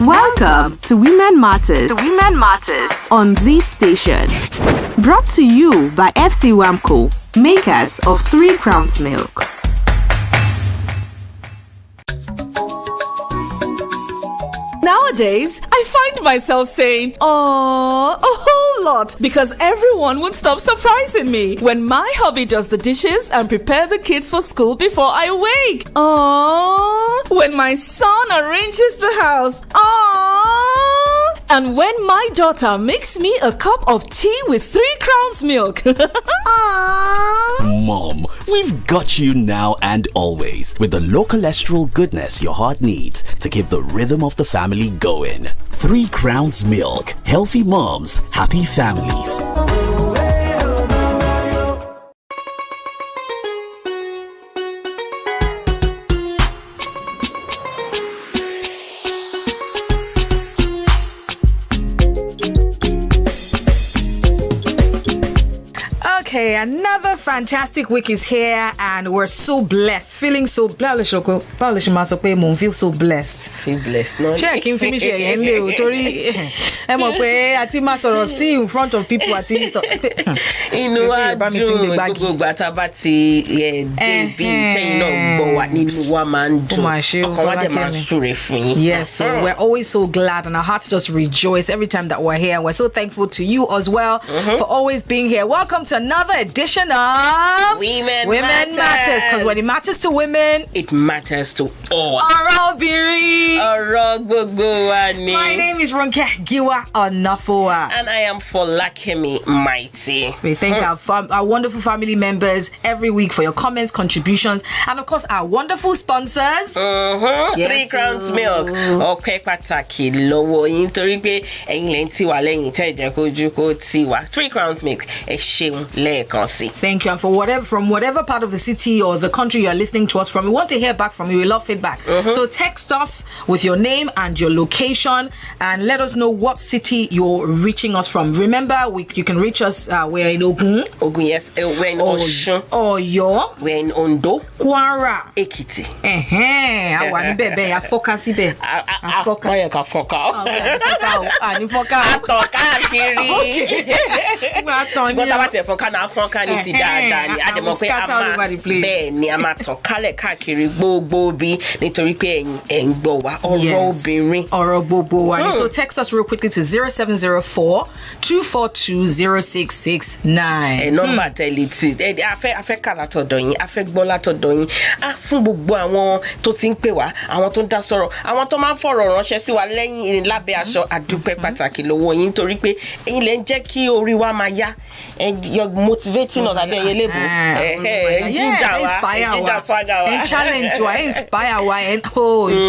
Welcome to Women Matters. On this station. Brought to you by FC Wamco, makers of 3 Crowns Milk. Nowadays, I find myself saying, "Aww," a whole lot because everyone would stop surprising me when my hubby does the dishes and prepare the kids for school before I wake. Aww, when my son arranges the house. Aww, and when my daughter makes me a cup of tea with 3 Crowns Milk. Mom, we've got you now and always with the low cholesterol goodness your heart needs to keep the rhythm of the family going. 3 Crowns Milk. Healthy moms, happy families. Okay, another fantastic week is here and we're so blessed, feeling so blessed. Feel so blessed. Feel blessed, no? Sure, I can finish here. See in front of people at you know what? Yes, so we're always so glad and our hearts just rejoice every time that we're here. We're so thankful to you as well for always being here. Welcome to another edition of Women Matters. Because when it matters to women, it matters to all. ORO Obinrin. My name is Ronke Giwa-Onafuwa. And I am Folakemi Mighty. We thank our wonderful family members every week for your comments, contributions, and of course our wonderful sponsors. 3 Crowns Milk. Okay, pataki lowo yin tori pe eyin le nti wa leyin te je koju ko ti wa. 3 Crowns Milk. Thank you. And from whatever part of the city or the country you're listening to us from, we want to hear back from you. We love feedback. So text us with your name and your location and let us know what city you're reaching us from. Remember, you can reach us. We're in Ogun. Yes. We're in Osun. Oyo. We're in Ondo. Kwara. Ekiti. So text us real quickly to 0704-242-0669. Number telliti. Afe kala todoyin, afe gbola todoyin. Fún gbogbo àwọn tó tin pè wá, àwọn tó dá sọ̀rọ̀, àwọn tó máa fọ̀rọ̀ ránṣẹ́ sí wa lẹ́yìn lábẹ́ aṣọ àdúpẹ́ pàtàkì lọ́wọ́ yín torí pé ẹ̀yin lẹ ń jẹ́ kí orí wa máa yá. You're motivating us at the level. Challenge you, inspire wa, and in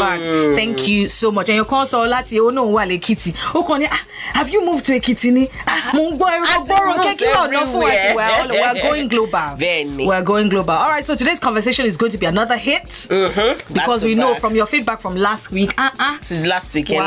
fact, thank you so much. And your console lati o no wa Ekiti. O kon ni, have you moved to Ekiti ni? We're going global. We're going global. All right, so today's conversation is going to be another hit because we know from your feedback from last week. Last weekend,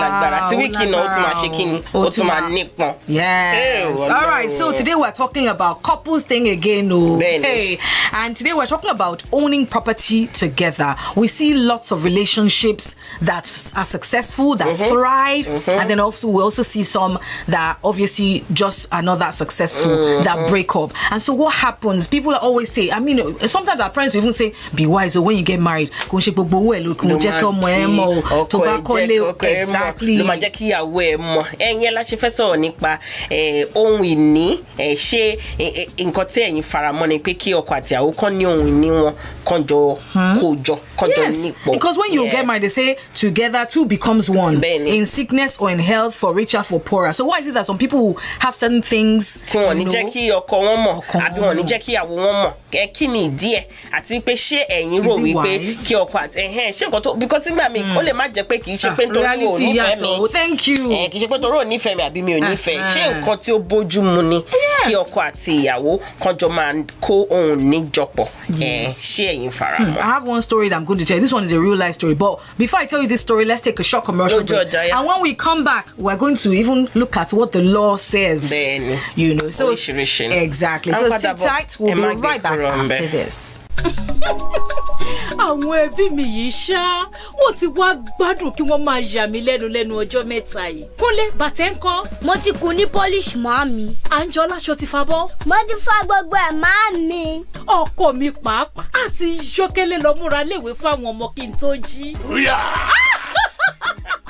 yes. All right, so today we're talking about couples thing again. Hey, and today we're talking about owning property together. We see lots of relationships that are successful, that thrive, and then also we also see some that obviously just are not that successful, that break up. And so what happens? People always say, I mean, sometimes our parents even say, be wise, or when you get married, exactly. Yes, because when you get married, they say together two becomes one. In sickness or in health, for richer, for poorer. So why is it that some people have certain things? Because when thank you. I have one story that I'm going to tell you. This one is a real life story. But before I tell you this story, let's take a short commercial break. And when we come back, we're going to even look at what the law says. You know, so exactly. So sit tight. We'll be right back after this. Àwọn ẹbí mi yìí ṣá, wọ́n ti wá gbádùn kí wọ́n máa yà mí lẹ́nu ọjọ́ mẹ́ta yìí. Kúnlé, bàtẹ́ ńkọ́? Mo ti kun ní polish màámi. Àǹjọ́lá ṣo ti fa bọ́? Mo ti fa gbogbo ẹ̀ màámi. Ọkọ mi pàápàá àti Ṣókélé lọ múra léwe fún àwọn ọmọ kí n tó jí.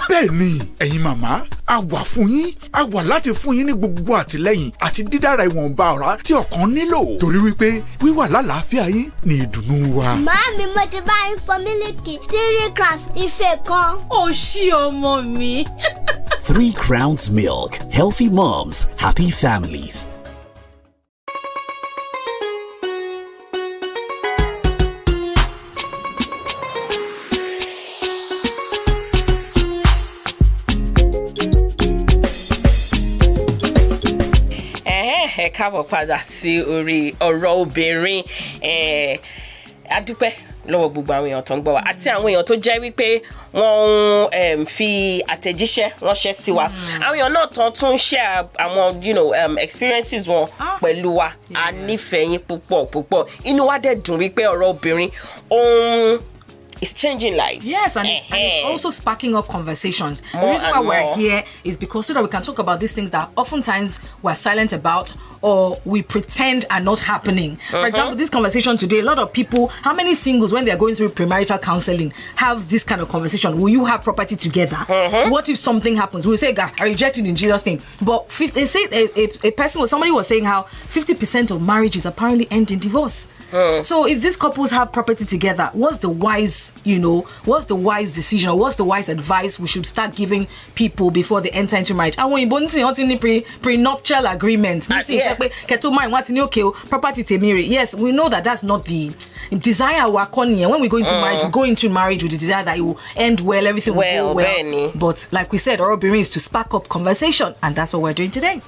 Bẹ́ẹ̀ni, ẹ̀yin màmá, a wà fún yín, a wà láti fún yín ní gbogbo àtìlẹ́yìn àti dídára ìwọ̀nba ọ̀rá tí ọkàn nílò. Torí wípé wíwà lálàáfíà yín ni ìdùnnú wa. Màámi, mo ti bá yín pọn mílìkì 3 crowns ife kan. Ó ṣí ọmọ mi. 3 Crowns Milk. Healthy moms, happy families. Ẹ káàbọ̀ padà sí orí ọ̀rọ̀ obìnrin. Adúpẹ́ lọ́wọ́ gbogbo àwọn èèyàn tó ń gbọ́ wa àti àwọn èèyàn tó jẹ́ wípé wọ́n fi àtẹ̀jíṣẹ́ ránṣẹ́ sí wa. Àwọn èèyàn náà tún share àwọn experiences wọn pẹ̀lú wa. A nífẹ̀ẹ́ yín púpọ̀. Inú wa dẹ̀ dùn wípé ọ̀rọ̀ obìnrin it's changing lives. Yes, and it's also sparking up conversations. The reason why we're here is because so that we can talk about these things that oftentimes we're silent about or we pretend are not happening. For example, this conversation today, a lot of people, how many singles, when they're going through premarital counseling, have this kind of conversation? Will you have property together? What if something happens? We'll say, God, I reject it in Jesus' name. But they say a person, somebody was saying how 50% of marriages apparently end in divorce. So if these couples have property together, what's the wise decision or what's the wise advice we should start giving people before they enter into marriage? And when you prenuptial agreements, property temiri. Yes, we know that that's not the desire when we go into marriage, we go into marriage with the desire that it will end well, everything will go well. Benny. But like we said, ORO Obinrin is to spark up conversation, and that's what we're doing today.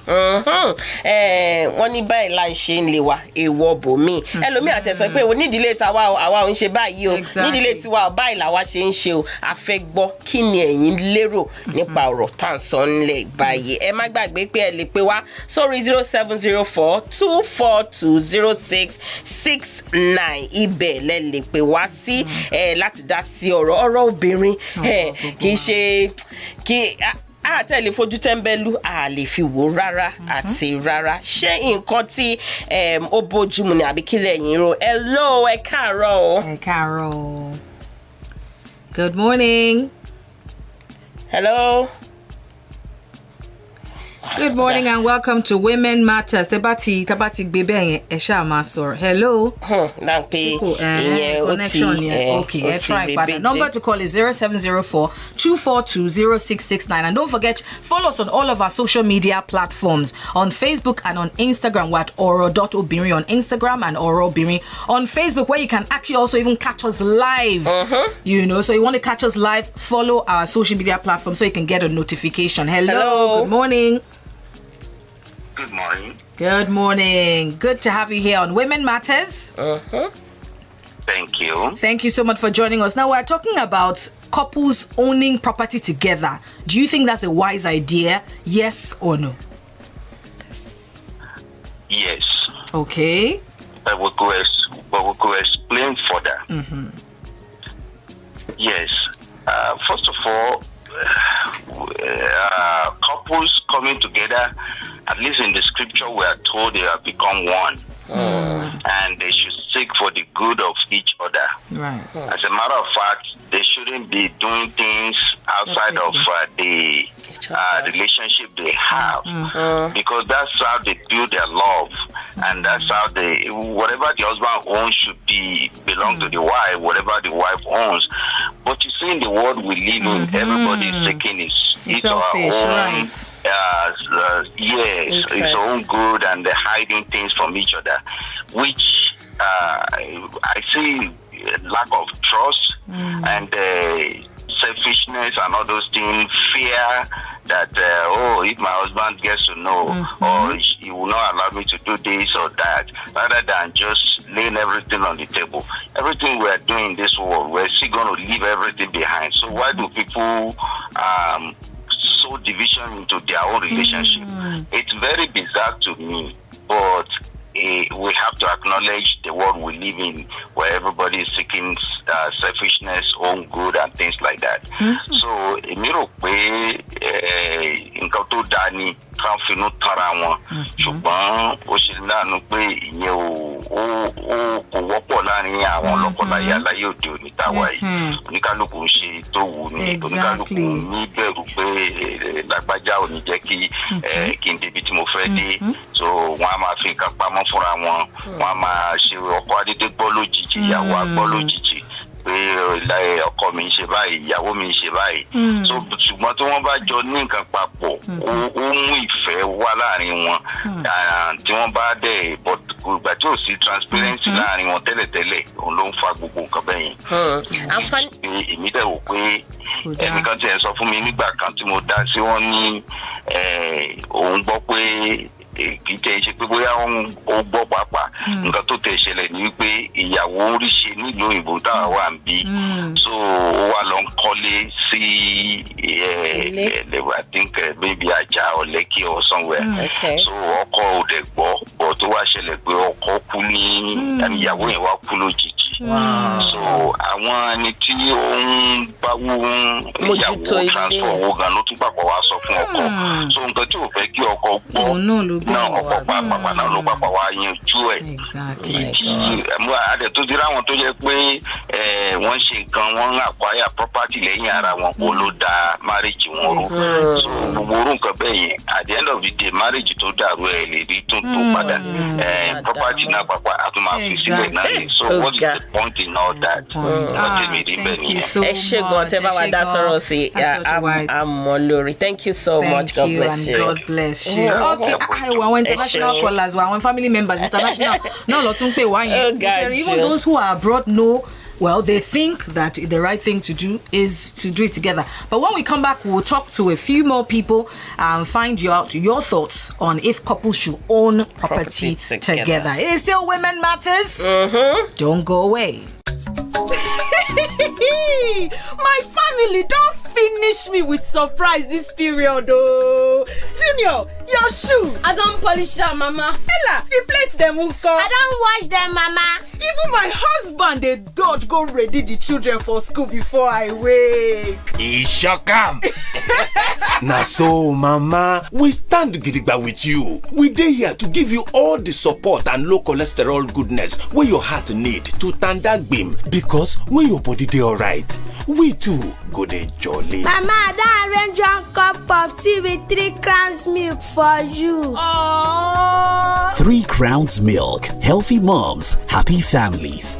Àtẹ̀sọ́ pé onídìílé tàwa àwa ò ń ṣe báyìí o nídìílé tiwa báyìí làwa ṣe ń ṣe o a fẹ́ gbọ́ kí ni ẹ̀yin lérò nípa ọ̀rọ̀ tá à ń sọ nílẹ̀ báyìí. Ẹ má gbàgbé pé ẹ lè pè wá sórí 0704-242-0669 ibẹ̀ lẹ lè pè wá sí láti dá sí ọ̀rọ̀ obìnrin kì í ṣe kí tẹ̀lé fojú tẹ́ńbẹ́lú a lè fi wò rárá àti rárá. Ṣé nǹkan tí ó bójúmu ni àbí kí lẹ̀yin rò? Hello, ẹ káàárọ̀. Ẹ káàárọ̀. Good morning. Hello. Good morning and welcome to Women Matters. Tabati gbebe esha ma sọ̀rọ̀. Hello. Okay, try. But the number to call is 0704-242-0669. And don't forget, follow us on all of our social media platforms. On Facebook and on Instagram, we're at oro.obinrin on Instagram and ORO Obinrin on Facebook, where you can actually also even catch us live. So you want to catch us live, follow our social media platform so you can get a notification. Hello. Good morning. Good morning. Good morning. Good to have you here on Women Matters. Thank you. Thank you so much for joining us. Now, we're talking about couples owning property together. Do you think that's a wise idea? Yes or no? Yes. Okay. But we could explain further. Yes. First of all, couples coming together, at least in the scripture, we are told they have become one. And they should seek for the good of each other. Right. As a matter of fact, they shouldn't be doing things outside of the relationship they have, because that's how they build their love, and that's how whatever the husband owns should belong to the wife, whatever the wife owns. But you see, in the world we live in, everybody is taking his selfish, own, right? His own good, and they're hiding things from each other, which I see lack of trust and selfishness and all those things, fear that if my husband gets to know, or he will not allow me to do this or that, rather than just laying everything on the table. Everything we are doing in this world, we're still going to leave everything behind. So why do people sow division into their own relationship? It's very bizarre to me, but a we have to acknowledge the world we live in, where everybody is seeking selfishness, own good, and things like that. So, èmi rò pé nǹkan tó dáa ni kan finú tara wọn, ṣùgbọ́n ó ṣe láàánú pé ìyẹn ó kò wọ́pọ̀ láàrin àwọn lọ́kọláya láyé òde òní táwa yìí. Oníkálukú ń ṣe tó wù ní, oníkálukú ní bẹ̀rù pé lágbájá ò ní jẹ́ kí n débi tí mo fẹ́ dé. So wọ́n á máa fi nǹkan pamọ́ fúnra wọn, wọ́n á máa ṣe ọkọ adédé gbọ́ lójijì, ìyàwó á gbọ́ lójijì pé ọkọ mi ń ṣe báyìí, ìyàwó mi ń ṣe báyìí. So ṣùgbọ́n tí wọ́n bá jọ ní nǹkan papọ̀, ó mú ìfẹ́ wá láàrin wọn. Tí wọ́n bá dẹ̀ ìgbà tí ò sí transparency láàrin wọn tẹ́lẹ̀tẹ́lẹ̀, òun ló ń fa gbogbo nǹkan bẹ́yẹn. Èmi dẹ̀ wò pé ẹnìkan tí ẹ sọ fún mi nígbà kan tí mo dá sí, wọ́n ní òun gbọ́ pé kì í tẹ́ ṣe pé bóyá ó gbọ́ pàápàá nǹkan tó tẹ̀ ṣẹlẹ̀ ní wípé ìyàwó ń rí ṣe nílùú òyìnbó táwa wà ń bí, so ó wà lọ ń kọ́lé sí I think maybe Ajah or Lekki or somewhere. So ọkọ ò dẹ̀ gbọ́ bọ̀ tó wá ṣẹlẹ̀ pé ọkọ kú ní ìyàwó yẹn wá kú lójijì. So àwọn ẹni tí ó ń báwú ìyàwó transfer owó gan ló tún pàpọ̀ wá sọ fún ọkọ. So nǹkan tí ò fẹ́ kí ọkọ gbọ́ náà ọkọ pàápàá náà ló pàpà wá yanjú ẹ̀. Adẹ̀ tó ti ráwọn tó jẹ́ pé wọ́n ṣe nǹkan, wọ́n ń acquire property lẹ́yìn ara wọn, kó ló da marriage wọn rú. So gbogbo orú nǹkan bẹ́ẹ̀ yẹn, at the end of the day marriage tó dàrú ẹ̀ lè rí tó padà. Property náà pàpà àtúmọ̀ àfi sílẹ̀ náà ni. So what is the point in all that? Thank you so much. Thank you so much. God bless you. God bless you. Okay, our international callers, our family members, international. No, even those who are abroad know. Well, they think that the right thing to do is to do it together. But when we come back, we'll talk to a few more people and find out your thoughts on if couples should own property together. It is still Women Matters. Don't go away. My family don't finish me with surprise this period, oh. Junior, your shoe. I don't polish them, Mama. Ella, the plates them won't come. I don't wash them, Mama. Even my husband, they don't go ready the children for school before I wake. He sure come. Now so, Mama, we stand gidigba with you. We dey here to give you all the support and low cholesterol goodness where your heart need to tanda gbim. Because when your body dey alright, we too go dey jolly. Mama, I arrange 1 cup of tea with 3 crowns milk for you. Aww. 3 Crowns Milk. Healthy moms, happy families.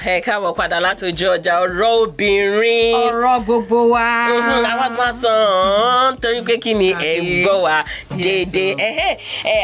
Ẹ káàbọ̀ padà láti ojú ọjà ọ̀rọ̀ obìnrin. Ọ̀rọ̀ gbogbo wa. Àwọn kan sàn torí pé kí ni ẹ̀ ń gbọ́ wa déédéé.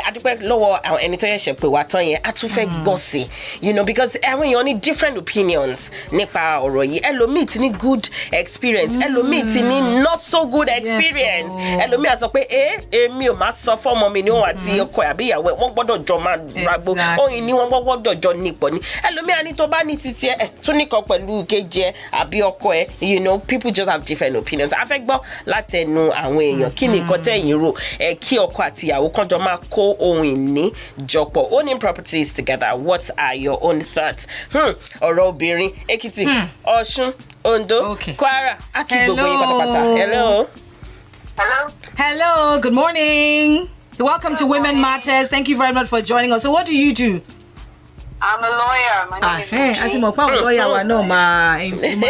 Adúpẹ́ lọ́wọ́ àwọn ẹni tó yẹ ṣe pé wá tán yẹn, a tún fẹ́ gbọ́ sí. You know, because àwọn èèyàn ní different opinions nípa ọ̀rọ̀ yìí. Ẹlòmíì ti ní good experience, ẹlòmíì ti ní not so good experience. Ẹlòmíì á sọ pé èmi ò máa sọ fọ́mọ mi ní òun àti ọkọ àbí ìyàwó ẹ̀ wọ́n gbọ́dọ̀ jọ máa ragbo. Òyìn ni wọ́n gbọ́dọ̀ jọ nípọ̀ ni. Ẹlòmíì á ní tó bá ní títí ẹ̀ tún nìkan pẹ̀lú kejì ẹ̀ àbí ọkọ ẹ̀. You know, people just have different opinions. A fẹ́ gbọ́ látẹnu àwọn èèyàn kí ni nǹkan tẹ̀yìn rò kí ọkọ àti ìyàwó kan jọ máa kó ohun ìní jọpọ̀. Owning properties together, what are your own thoughts? Ọ̀rọ̀ obìnrin, Èkìtì, Ọ̀ṣun, Ondo, Kwara, Aki gbogbo yín pátápátá. Hello. Hello, good morning. Welcome to Women Matters. Thank you very much for joining us. So what do you do? I'm a lawyer. My name is Ronke. As a lawyer, no, ma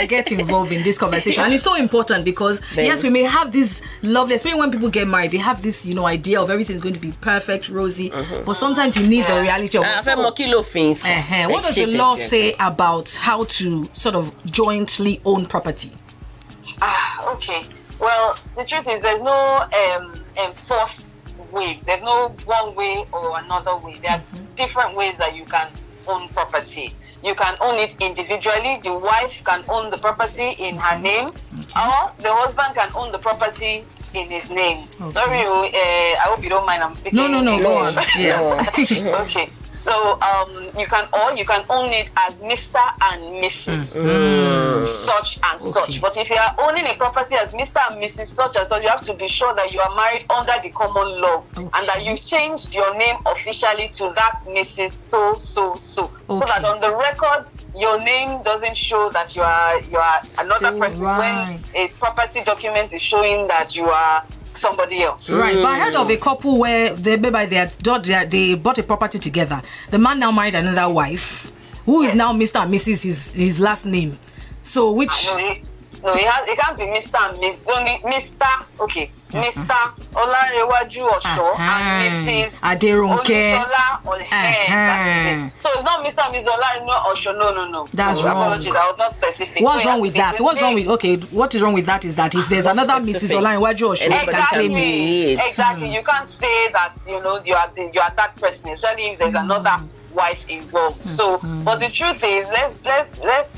get involved in this conversation, and it's so important because yes, we may have this lovely, especially when people get married, they have this idea of everything's going to be perfect, rosy, but sometimes you need the reality of what does the law say about how to sort of jointly own property? Okay. Well, the truth is there's no enforced way. There's no one way or another way. There are different ways that you can own property. You can own it individually. The wife can own the property in her name, or the husband can own the property in his name. Okay. Sorry, I hope you don't mind. I'm speaking. No. Go on. Yes. Okay. So you can own it as Mr. and Mrs. Such and such. But if you are owning a property as Mr. and Mrs. Such and such, you have to be sure that you are married under the common law and that you've changed your name officially to that Mrs. So. So that on the record your name doesn't show that you are another person when a property document is showing that you are somebody else. Right, but I heard of a couple where they bought a property together. The man now married another wife, who is now Mr. and Mrs. his last name. So which? No, it can't be Mr. and Miss. Only Mr. Okay, Mr. Olarewaju Osho and Mrs. Ronke. So it's not Mr. and Mrs. Olarewaju Osho. No. That's wrong. Apologies, I was not specific. What's wrong with that? What is wrong with that is that if there's another Mrs. Olarewaju Osho, you can claim it. Exactly. You can't say that you are that person, especially if there's another wife involved. So, but the truth is, let's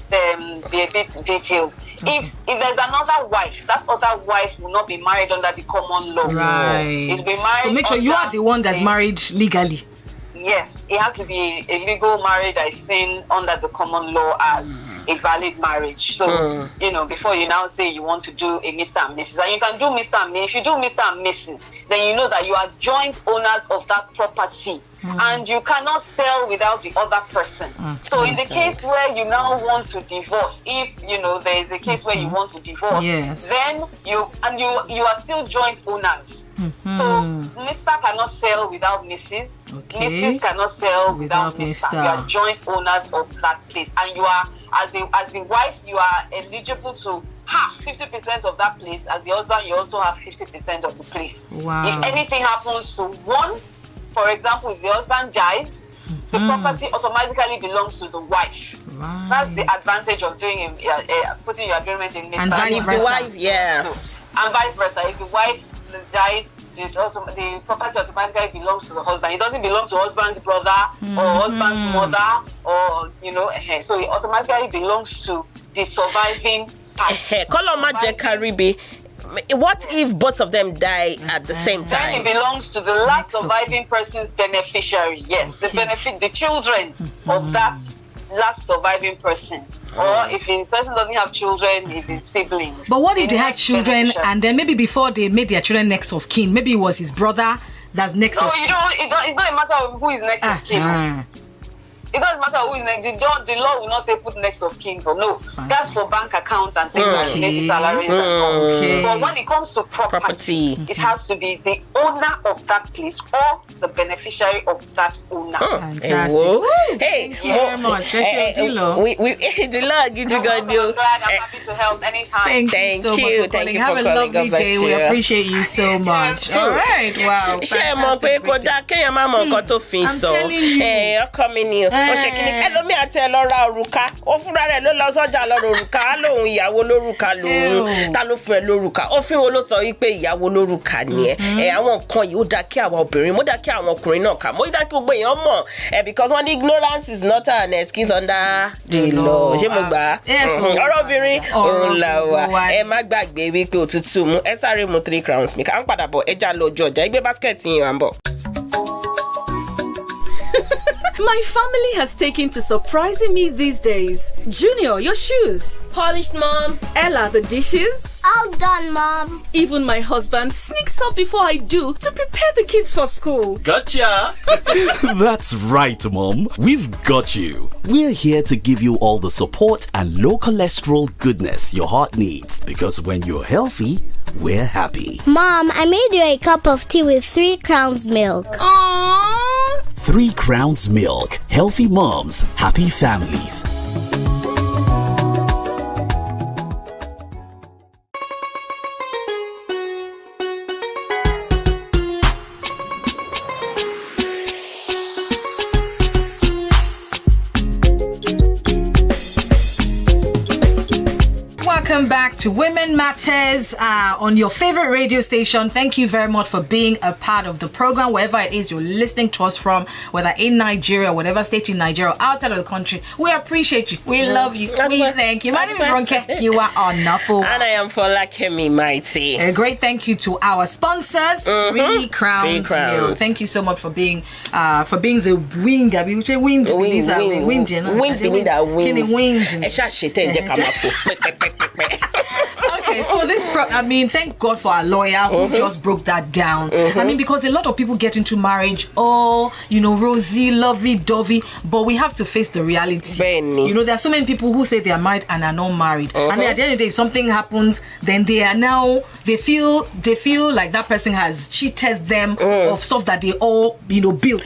be a bit detailed. If there's another wife, that other wife will not be married under the common law. Right. It'll be married. So make sure you are the one that's married legally. Yes, it has to be a legal marriage that is seen under the common law as a valid marriage. So, before you now say you want to do a Mr. and Mrs. And you can do Mr. and Mrs. If you do Mr. and Mrs., then you know that you are joint owners of that property. And you cannot sell without the other person. So in the case where you now want to divorce, if there is a case where you want to divorce, then you are still joint owners. So Mr. cannot sell without Mrs. Mrs. cannot sell without Mr. You are joint owners of that place, and you are as the wife, you are eligible to have 50% of that place. As the husband, you also have 50% of the place. Wow. If anything happens to one, for example, if the husband dies, the property automatically belongs to the wife. Right. That's the advantage of doing putting your agreement in Mr. And vice versa. And vice versa. If the wife dies, the property automatically belongs to the husband. It doesn't belong to husband's brother or husband's mother, or so it automatically belongs to the surviving party. What if both of them die at the same time? Then it belongs to the last surviving person's beneficiary. Yes, the children of that last surviving person. Or if the person doesn't have children, if it's siblings. But what if they had children and then maybe before they made their children next of kin, maybe it was his brother that's next of kin? No, it's not a matter of who is next of kin. It doesn't matter who is next. The law will not say put next of kin for no. That's for bank accounts and things like maybe salaries and all. But when it comes to property, it has to be the owner of that place or the beneficiary of that owner. Fantastic. Hey, thank you very much. The law gives you good news. I'm glad. I'm happy to help anytime. Thank you. Thank you Have for a calling. lovely day. We appreciate you so much. All right. Wow. I'm telling you. Coming you. Ẹlòmíì àti ẹlọ́ra òrùka ó fúnra rẹ̀ ló lọ sọ́jà lọ́rọ̀ òrùka á lóun ìyàwó lórúkà lòun ta ló fún ẹ lórúkà òfin wo ló sọ wípé ìyàwó lórúkà ni ẹ àwọn nǹkan yìí ó dá kí àwọn obìnrin mo dá kí àwọn ọkùnrin náà kà mo dá kí gbogbo èèyàn mọ̀ because one ignorance is not an excuse under the law ṣé mo gbà ọ̀rọ̀ obìnrin òun là wà ẹ má gbàgbé wípé òtútù mú ẹ sáré mu 3 crowns mi kà ń padà bọ̀ ẹja lọ ojú ọjà ìgbé basket yìí wà ń bọ̀. My family has taken to surprising me these days. Junior, your shoes. Polished, Mom. Ella, the dishes. All done, Mom. Even my husband sneaks up before I do to prepare the kids for school. Gotcha! That's right, Mom. We've got you. We're here to give you all the support and low cholesterol goodness your heart needs. Because when you're healthy, we're happy. Mom, I made you a cup of tea with 3 crowns milk. Aww. 3 crowns milk. Healthy moms, happy families. Welcome back to Women Matters on your favorite radio station. Thank you very much for being a part of the program, wherever it is you're listening to us from, whether in Nigeria, whatever state in Nigeria, outside of the country. We appreciate you. We love you. We thank you. My name is Ronke. Giwa-Onafuwa. And I am Folakemi, mighty. A great thank you to our sponsors, 3 Crowns Milk. Thank you so much for being the wing. I mean, wing. Okay, so this thank God for our lawyer who just broke that down. I mean, because a lot of people get into marriage, rosy, lovey-dovey, but we have to face the reality. Benny. There are so many people who say they are married and are not married. And then at the end of the day, if something happens, then they feel like that person has cheated them of stuff that they all, built.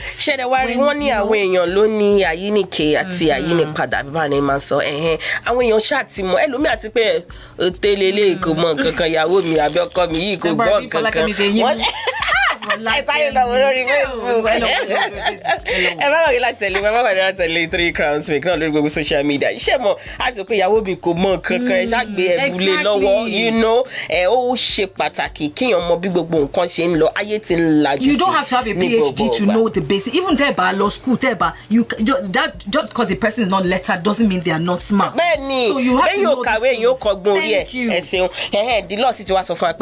Three Crowns Milk on Google social media. You don't have to have a PhD to know the basic. Even there by law school, that just because the person is not lettered doesn't mean they are not smart. So you have to know this. Thank you. The law situation for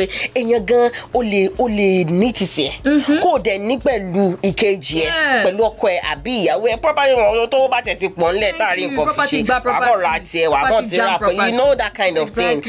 kò dẹ̀ ní pẹ̀lú ìkejì ẹ̀ pẹ̀lú ọkọ ẹ̀ àbí ìyàwó ẹ̀ property wọn tó bá tẹ̀ sí pọ̀nlẹ̀ táàrí nǹkan fi ṣe àbọ̀rọ̀ àti ẹ̀wà àbọ̀ tí ra pẹ̀lú that kind of thing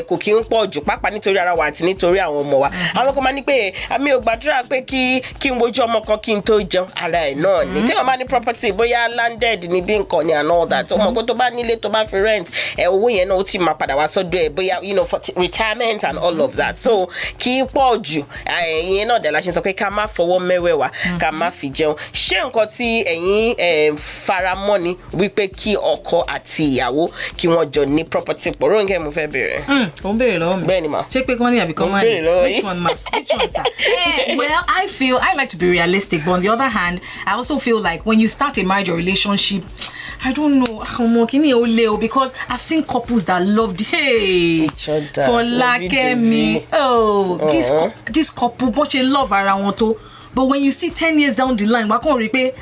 kò kí ń pọ̀ jù pápá nítorí ara wa àti nítorí àwọn ọmọ wa. Àwọn kan máa ní pé àmì ò gbàdúrà pé kí n wojú ọmọ kan kí n tó jẹun ara ẹ̀ náà ni tí wọ́n bá ní property bóyá landed ní bí nǹkan ni and all that ọmọ pé tó bá nílé tó bá fi rent owó yẹn náà ó ti máa padà wá sọ́dọ̀ ẹ̀ bóyá for retirement and all of that so kí pọ̀ jù ìyẹn náà dẹ̀ la ṣe sọ pé ká má fọwọ́ mẹ́wẹ̀wá ká má fi jẹun. Ṣé nǹkan tí ẹ̀yin faramọ́ ni wípé kí ọkọ àti ìyàwó kí wọ́n jọ ní property pọ̀? Ronke mo fẹ́ bẹ̀rẹ̀. Ó ń bẹ̀rẹ̀ lọ́wọ́ mi. Bẹ́ẹ̀ ni ma. Ṣé pé kí wọ́n ní àbí kan wá ní? Which one ma? Which one sir? Well, I like to be realistic, but on the other hand, I also feel like when you start a marriage or relationship, I don't know, because I've seen couples that loved each other. Folakemi. This couple, but she love around to. But when you see 10 years down the line, we can't repeat.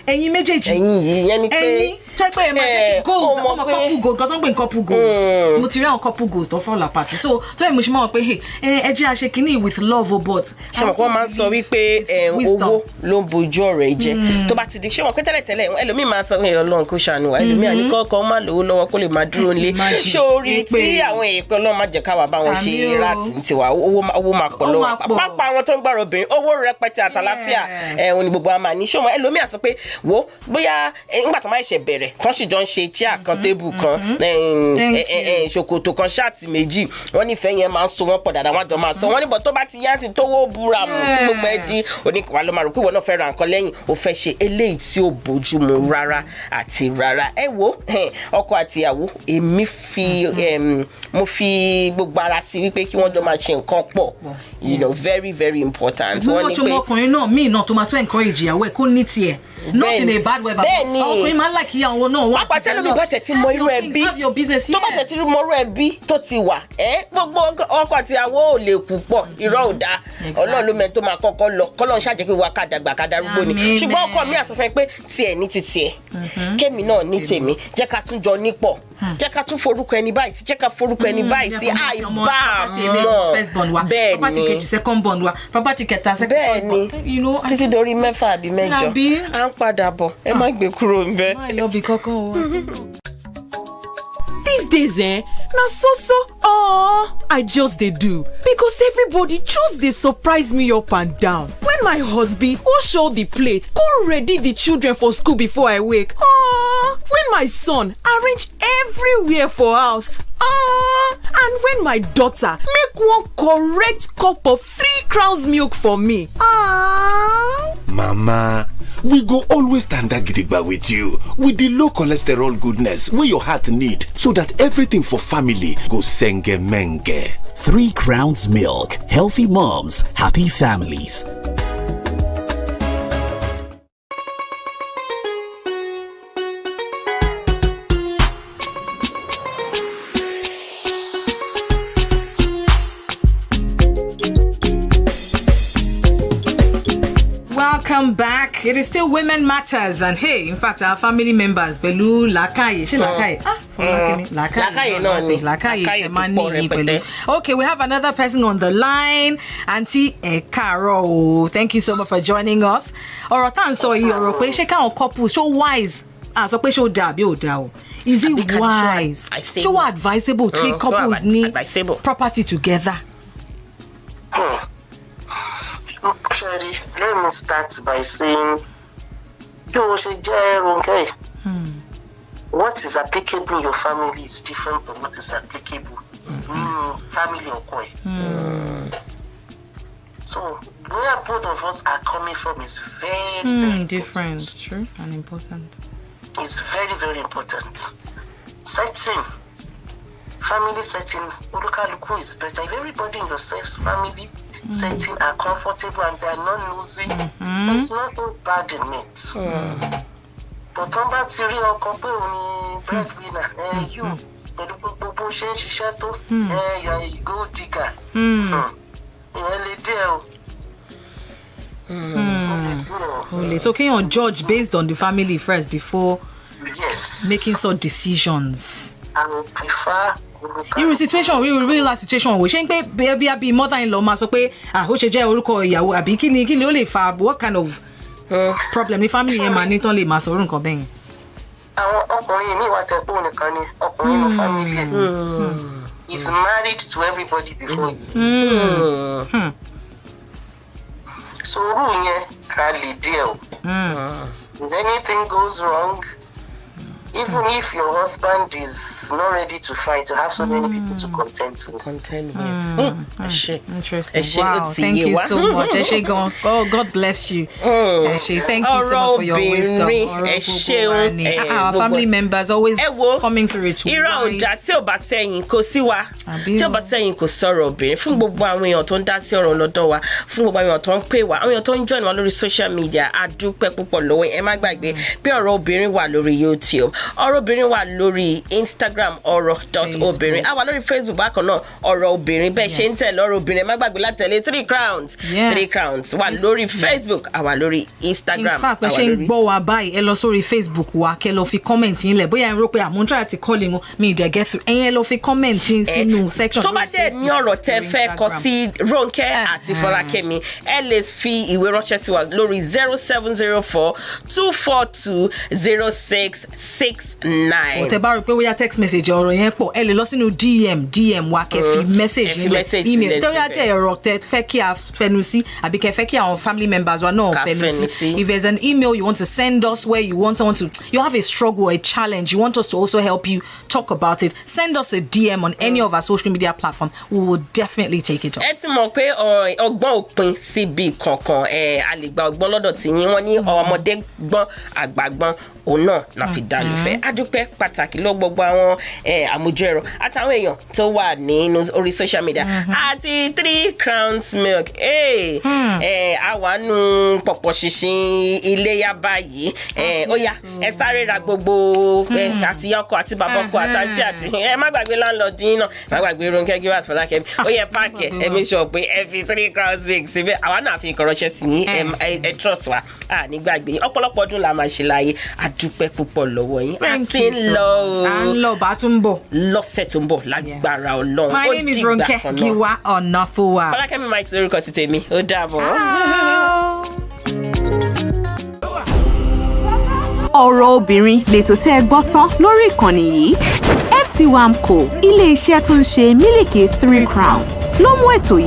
Ẹ̀yin méjèèjì. Ẹ̀yin tẹ́pẹ́ ẹ̀ máa jẹ́ goals ọmọ couple goals kan tó ń pè ní couple goals mo ti rí àwọn couple goals tó fall apart so tó ẹ̀ mo ṣe máa wọ̀ pé ẹ jẹ́ àṣẹ kìíní with love o but. ṣé wọn kọ́ máa ń sọ wípé owó ló ń bojú ọ̀rọ̀ ẹ jẹ́ tó bá ti di ṣé wọn pé tẹ́lẹ̀tẹ́lẹ̀ ẹlòmíì máa sọ pé Ọlọ́run kò ṣàánú wa ẹlòmíì àní kọ́kọ́ má lówó lọ́wọ́ kó lè máa dúró nílé ṣé orí tí àwọn èèpẹ̀ Ọlọ́run má jẹ́ káwa bá wọn ṣe láti tiwa owó máa pọ̀ lọ́wọ́ pápá àwọn tó ń gbàrọ̀ obìnrin owó rẹpẹtẹ àtàláfíà òní gbogbo àmà ní ṣé wọn ẹlòmíì àti pé wo bóyá nígbà tó máa ṣe bẹ̀rẹ̀ tán sì jọ ń ṣe chair kan table kan ṣòkòtò kan ṣáàtì méjì wọ́n nífẹ̀ẹ́ yẹn máa ń so wọ́n pọ̀ dáadáa wọ́n jọ máa sọ wọ́n níbọ̀ tó bá ti yá sí tówó búra mu tí gbogbo ẹ di oníkàwá ló máa rò pé ìwọ náà fẹ́ ra nǹkan lẹ́yìn ó fẹ́ ṣe eléyìí tí ó bójú mu rárá àti rárá. Ẹ wo ọkọ àti ìyàwó èmi mo fi gbogbo ara sí wípé kí wọ́n jọ máa ṣe nǹkan pọ̀ very very important. Wọ́n ní pé ọkùnrin náà míì náà tó máa tó encourage ìyàwó ẹ̀ kó ní tiẹ̀ not in a bad way but ọkùnrin máa ń like ìyàwó náà wọ́n àpàtẹ́ lómi bá tẹ̀ tí mọ irú ẹbí tó bá tẹ̀ tí mọ irú ẹbí tó ti wà gbogbo ọkọ àti ìyàwó ò lè kú pọ̀ irọ́ ò dáa Ọlọ́run ló mẹ́ni tó máa kọ́kọ́ lọ kọ́lọ́run ṣàjẹ́ pé wà ká dàgbà ká darúgbó ni ṣùgbọ́n ọkọ mi àsọfẹ́ pé tiẹ̀ ní ti tiẹ̀ kémi náà ní tèmi jẹ́ ká tún jọ nípọ̀ jẹ́ ká tún forúkọ ẹni báyìí sí jẹ́ ká forúkọ ẹni báyìí sí àìbá mọ̀ bẹ́ẹ̀ ni second born wa property kẹta second born you know títí dorí mẹ́fà àbí mẹ́jọ à ń padà bọ̀ ẹ má gbé kúrò ń bẹ̀. má lọ bí kankan o. These days, na so I just dey do because everybody just dey surprise me up and down. When my husband wash all the plate, go ready the children for school before I wake. When my son arrange everywhere for house. And when my daughter make one correct cup of 3 Crowns milk for me. Mama, we go always stand gidigba with you with the low cholesterol goodness wey your heart need so that everything for family go senge menge. 3 Crowns Milk. Healthy moms, happy families. welcome back. It is still Women Matters, and hey, in fact, our family members, Belu, Lakaye, she Lakaye. Lakaye. Okay, we have another person on the line, Auntie Ekaro. Thank you so much for joining us. Orotan so Europe, she can couple so wise. So show dabi o da. Is it wise? So advisable three couples need property together. Actually, let me start by saying, Ronke, what is applicable in your family is different from what is applicable in family or koi. So where both of us are coming from is very, very different. It's true and important. It's very, very important. Setting, family setting, Ulukaluku is better. If everybody in yourself's family setting are comfortable and they are not losing, there's nothing bad in it. But on that theory of couple breadwinner, you, but you're a gold digger. So can you judge based on the family first before making such decisions? I would prefer irú situation real situation we ṣe ń pé baby abi mother-in-law máa sọ pé ó ṣe jẹ́ orúkọ ìyàwó àbí kí ni ó lè fa what kind of problem ní family yẹn máa ní tán lè máa sọ orúkọ bẹ́yìn. àwọn ọkùnrin mi wà tẹ̀pọ̀ nìkan ni ọkùnrin ní family is married to everybody before you. So orú yẹn ká lè dé o. If anything goes wrong, even if your husband is not ready to fight, you have so many people to contend with. Interesting. Wow, thank you so much. God bless you. Thank you so much for your wisdom. Our family members always coming through it. Tí ó bá sẹ́yìn kò sí wa. Tí ó bá sẹ́yìn kò sọ̀rọ̀ obìnrin. Fún gbogbo àwọn èèyàn tó ń dá sí ọ̀rọ̀ lọ́dọ̀ wa. Fún gbogbo àwọn èèyàn tó ń pè wá. Àwọn èèyàn tó ń join wa lórí social media. A dúpẹ́ púpọ̀ lọ́wọ́. Ẹ má gbàgbé pé ọ̀rọ̀ obìnrin wà lórí YouTube. Ọ̀rọ̀ obìnrin wà lórí Instagram oro.obinrin. A wà lórí Facebook bákan náà ọ̀rọ̀ obìnrin. Bẹ́ẹ̀ ṣe ń tẹ̀lé ọ̀rọ̀ obìnrin. Ẹ má gbàgbé láti tẹ̀lé 3 crowns. 3 crowns wà lórí Facebook. A wà lórí Instagram. In fact, bẹ́ẹ̀ ṣe ń gbọ́ wa báyìí ẹ lọ sórí Facebook wa kẹ́ lọ fi comment yín lẹ̀. Bóyá ẹ rò pé àmúntà àti calling wọn mi ìdẹ̀ get through. Ẹ̀yin ẹ lọ fi comment yín sínú section. Tó bá dẹ̀ ní ọ̀rọ̀ tẹ́ fẹ́ kọ sí Ronke àti Folakemi, ẹ lè fi ìwé ránṣẹ́ sí wa lórí 0704-242-0669. Tẹ́ bá rò pé bóyá text message ọ̀rọ̀ yẹn pọ̀ ẹ lè lọ sínú DM wa kẹ́ fi message yín lẹ̀ email tó yá tẹ́ ọ̀rọ̀ tẹ́ fẹ́ kí a fẹnu sí àbí kẹ́ fẹ́ kí àwọn family members wa náà fẹnu sí. If there's an email you want to send us where you want someone to, you have a struggle, a challenge, you want us to also help you talk about it, send us a DM on any of our social media platforms. We will definitely take it up. Ẹ ti mọ̀ pé ọgbọ́n òpin síbi kankan a lè gba ọgbọ́n lọ́dọ̀ tí yín wọ́n ní ọmọdé gbọ́n àgbà gbọ́n òun náà la fi dá lùfẹ́. A dúpẹ́ pàtàkì lọ gbogbo àwọn àmójú ẹ̀rọ àtàwọn èèyàn tó wà nínú orí social media àti 3 crowns milk. Àwa nù pọ̀pọ̀ ṣìnṣìn iléyá báyìí. Ó yá ẹ sáré ra gbogbo àti ọkọ àti bàbá ọkọ àti ẹ má gbàgbé landlord yín náà má gbàgbé Ronke Giwa Folakemi. Ó yẹ páàkì ẹ make sure pé ẹ fi 3 crowns milk síbẹ̀. Àwa náà fi ìkọ̀rọ̀ṣẹ́ sí yín ẹ trust wa ní gbàgbé yín. Ọ̀pọ̀lọpọ̀ ọdún la máa ṣe láyé. Adúpẹ́ púpọ̀ lọ́wọ́ yín. Àti lọ bá tún bọ̀ lọ́sẹ̀ tó ń bọ̀ lágbára Ọlọ́run. My name is Ronke Giwa-Onafuwa. Folakemi Mike lórúkọ ti tèmi. Ó dàbọ̀. Ọ̀rọ̀ obìnrin lètò tẹ́ ẹ gbọ́ tán lórí ìkànnì yìí. FC Wamco ilé iṣẹ́ tó ń ṣe mílìkì 3 crowns ló mú ètò yìí